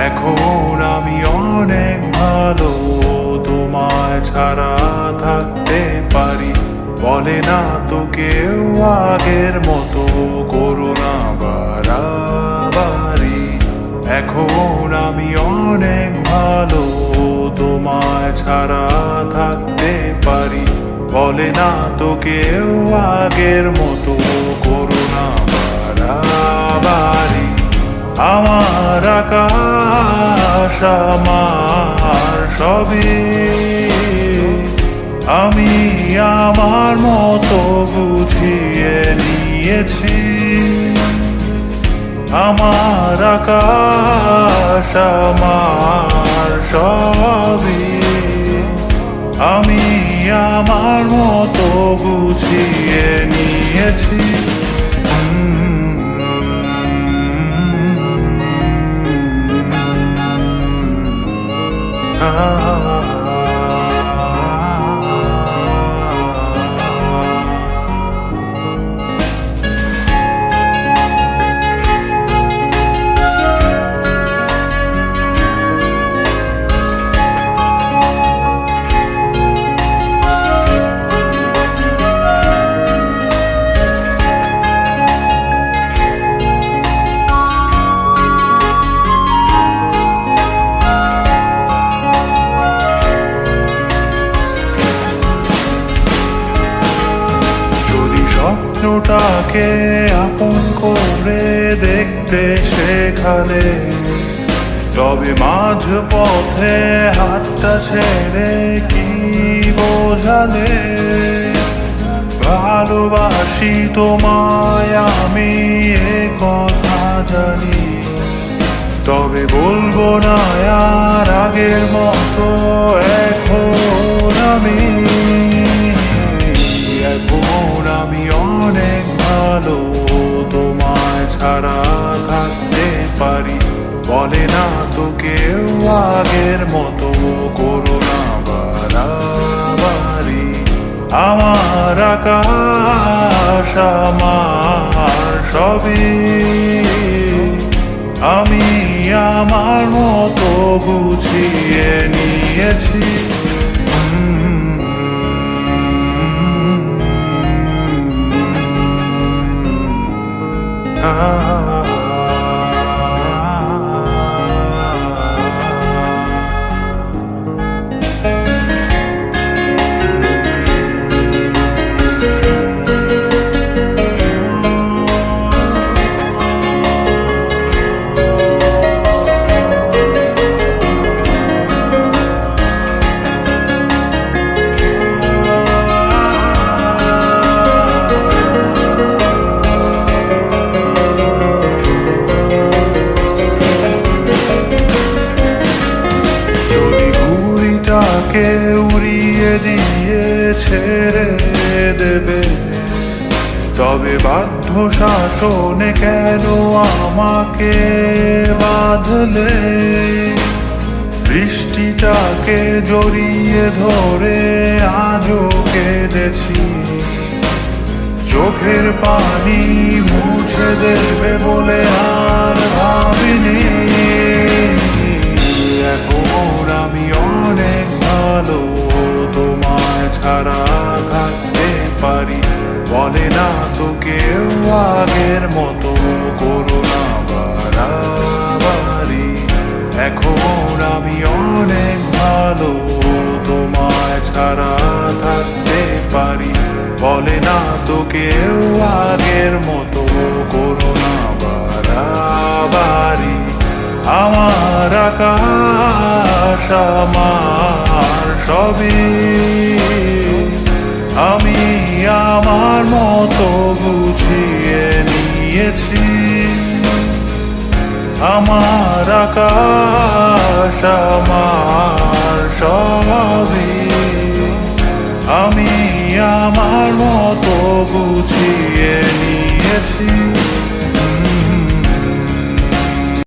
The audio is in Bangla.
এখন আমি অনেক ভালো, তোমায় ছাড়া থাকতে পারি। বলে না তো কেউ আগের মতো করো না বাড়াবাড়ি। এখন আমি অনেক ভালো, তোমায় ছাড়া থাকতে পারি। বলে না তো কেউ আগের মতো করো না বাড়াবাড়ি। আমার আকাশ আমার সবই, আমি আমার মতো বুঝিয়ে নিয়েছি। আমার আকাশ আমার সবই, আমি আমার মতো বুঝিয়ে নিয়েছি। স্বপ্নটাকে আপন করে দেখতে শেখালে, তবে মাঝ পথে হাতটা ছেড়ে কি বোঝালে? ভালোবাসি তোমায় আমি এ কথা জানি, তবে বলবো না আর আগের মতো এখন আমি। এখন আমি অনেক ভালো, তোমায় ছাড়া থাকতে পারি। বলে না তো কেউ আগের মতো করো না বাড়াবাড়ি। আমার আকাশ আমার সবই, আমি আমার মতো বুঝিয়ে নিয়েছি। উড়িয়ে দিয়ে ছেড়ে দেবে, তবে বাধ্য শাসনে কেন আমাকে বাঁধলে? বৃষ্টিটাকে জড়িয়ে ধরে আজও কেঁদেছি, চোখের পানি মুছে দেবে বলে আর ভাবিনি। এখন আমি অনেক ভালো, তোমায় ছাড়া থাকতে পারি। বলে না তো কেউ আগের মতো করো না বাড়াবাড়ি। এখন আমি অনেক ভালো, তোমায় ছাড়া থাকতে পারি। বলে না তো কেউ আগের মতো করো না বাড়াবাড়ি। আমার আকাশ আমার সবই, আমি আমার মতো বুঝিয়ে নিয়েছি। আমার আকাশ আমার সবই, আমি আমার মতো বুঝিয়ে নিয়েছি।